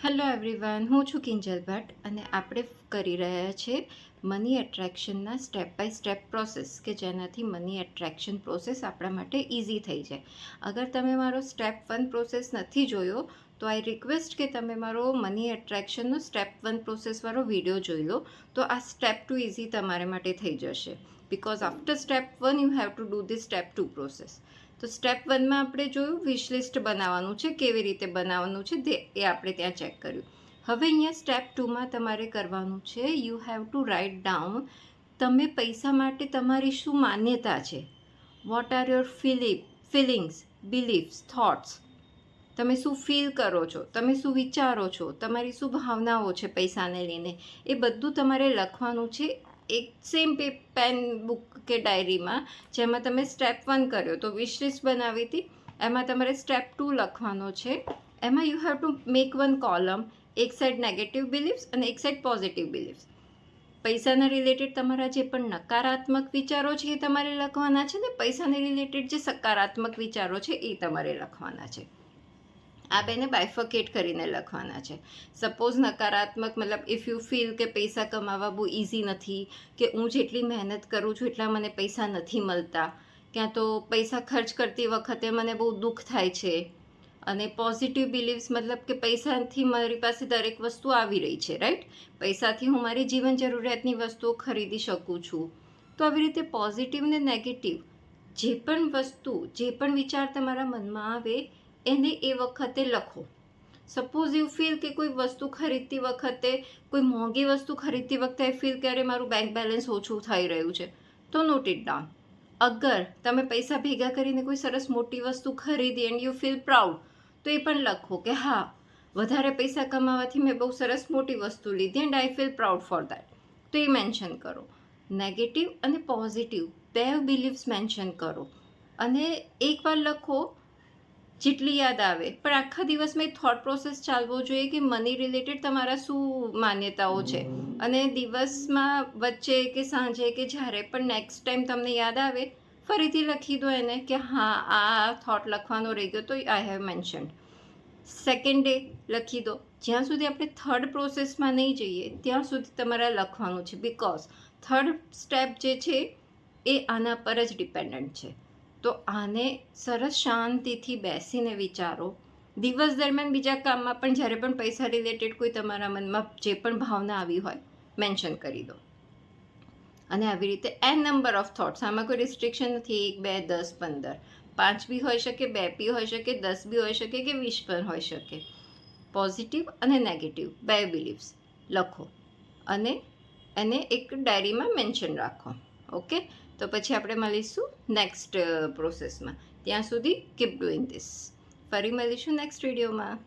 Hello everyone, હું છું કિંજલ ભટ્ટ અને આપણે કરી રહ્યા છીએ મની એટ્રેક્શનના સ્ટેપ બાય સ્ટેપ પ્રોસેસ કે જેનાથી મની એટ્રેક્શન પ્રોસેસ આપણા માટે ઇઝી થઈ જાય. અગર તમે મારો સ્ટેપ 1 પ્રોસેસ નથી જોયો તો આઈ રિક્વેસ્ટ કે તમે મારો મની એટ્રેક્શનનો સ્ટેપ 1 પ્રોસેસવાળો વિડીયો જોઈ લો, તો આ સ્ટેપ 2 ઇઝી તમારા માટે થઈ જશે. Because after step 1 you have to do the step 2 process. તો સ્ટેપ 1માં આપણે જોયું વિશ લિસ્ટ બનાવવાનું છે, કેવી રીતે બનાવવાનું છે એ આપણે ત્યાં ચેક કર્યું. હવે અહીંયા સ્ટેપ 2માં તમારે કરવાનું છે, you have to write down તમે પૈસા માટે તમારી શું માન્યતા છે. What are your feelings, beliefs, thoughts. તમે શું ફીલ કરો છો, તમે શું વિચારો છો, તમારી શું ભાવનાઓ છે પૈસાને લઈને, એ બધું તમારે લખવાનું છે એક સેમ પેન બુક કે ડાયરીમાં. જેમાં તમે સ્ટેપ 1 કર્યો તો વિશ લિસ્ટ બનાવી હતી, એમાં તમારે સ્ટેપ 2 લખવાનો છે. એમાં you have to make 1 column, એક સાઈડ નેગેટિવ બિલીફ્સ અને એક સાઈડ પોઝિટિવ બિલીફ્સ. પૈસાના રિલેટેડ તમારા જે પણ નકારાત્મક વિચારો છે એ તમારે લખવાના છે ને પૈસાને રિલેટેડ જે સકારાત્મક વિચારો છે એ તમારે લખવાના છે. આ બેને બાયફકેટ કરીને લખવાના છે. સપોઝ નકારાત્મક મતલબ ઇફ યુ ફીલ કે પૈસા કમાવા બહુ ઇઝી નથી, કે હું જેટલી મહેનત કરું છું એટલા મને પૈસા નથી મળતા, ક્યાં તો પૈસા ખર્ચ કરતી વખતે મને બહુ દુઃખ થાય છે. અને પોઝિટિવ બિલીવ્સ મતલબ કે પૈસાથી મારી પાસે દરેક વસ્તુ આવી રહી છે, રાઈટ. પૈસાથી હું મારી જીવન જરૂરિયાતની વસ્તુઓ ખરીદી શકું છું. તો આવી રીતે પોઝિટિવ ને નેગેટિવ જે પણ વસ્તુ, જે પણ વિચાર તમારા મનમાં આવે એને એ વખતે લખો. સપોઝ યુ ફીલ કે કોઈ વસ્તુ ખરીદતી વખતે, કોઈ મોંઘી વસ્તુ ખરીદતી વખતે આઈ ફીલ કે અરે મારું બેંક બેલેન્સ ઓછું થઈ રહ્યું છે, તો નોટ ઇટ ડાઉન. અગર તમે પૈસા ભેગા કરીને કોઈ સરસ મોટી વસ્તુ ખરીદી એન્ડ યુ ફીલ પ્રાઉડ, તો એ પણ લખો કે હા, વધારે પૈસા કમાવાથી મેં બહુ સરસ મોટી વસ્તુ લીધી and I feel proud for that. તો એ મેન્શન કરો. નેગેટિવ અને પોઝિટિવ બે બિલીવ્સ મેન્શન કરો અને એકવાર લખો જેટલી યાદ આવે. પણ આખા દિવસમાં એક થોટ પ્રોસેસ ચાલવો જોઈએ કે મની રિલેટેડ તમારા શું માન્યતાઓ છે. અને દિવસમાં વચ્ચે કે સાંજે કે જ્યારે પણ નેક્સ્ટ ટાઈમ તમને યાદ આવે ફરીથી લખી દો એને કે હા આ થોટ લખવાનો રહી ગયો તો I have mentioned. Second day લખી દો. જ્યાં સુધી આપણે થર્ડ પ્રોસેસમાં નહીં જઈએ ત્યાં સુધી તમારે લખવાનું છે. બિકોઝ થર્ડ સ્ટેપ જે છે એ આના પર જ ડિપેન્ડન્ટ છે. તો આને સરસ શાંતિથી બેસીને વિચારો. દિવસ દરમિયાન બીજા કામમાં પણ જ્યારે પણ પૈસા રિલેટેડ કોઈ તમારા મનમાં જે પણ ભાવના આવી હોય મેન્શન કરી દો. અને આવી રીતે એન નંબર ઓફ થોટ્સ, આમાં કોઈ રિસ્ટ્રિક્શન નથી. 1, 2, 10, 15, 5 બી હોઈ શકે, 2 બી હોઈ શકે, 10 બી હોઈ શકે કે 20 પણ હોઈ શકે. પોઝિટિવ અને નેગેટિવ બે બિલીવ્સ લખો અને એને એક ડાયરીમાં મેન્શન રાખો. ઓકે, તો પછી આપણે મળીશું નેક્સ્ટ પ્રોસેસમાં. ત્યાં સુધી કીપ ડુઈંગ ધીસ. ફરી મળીશું નેક્સ્ટ વિડીયોમાં.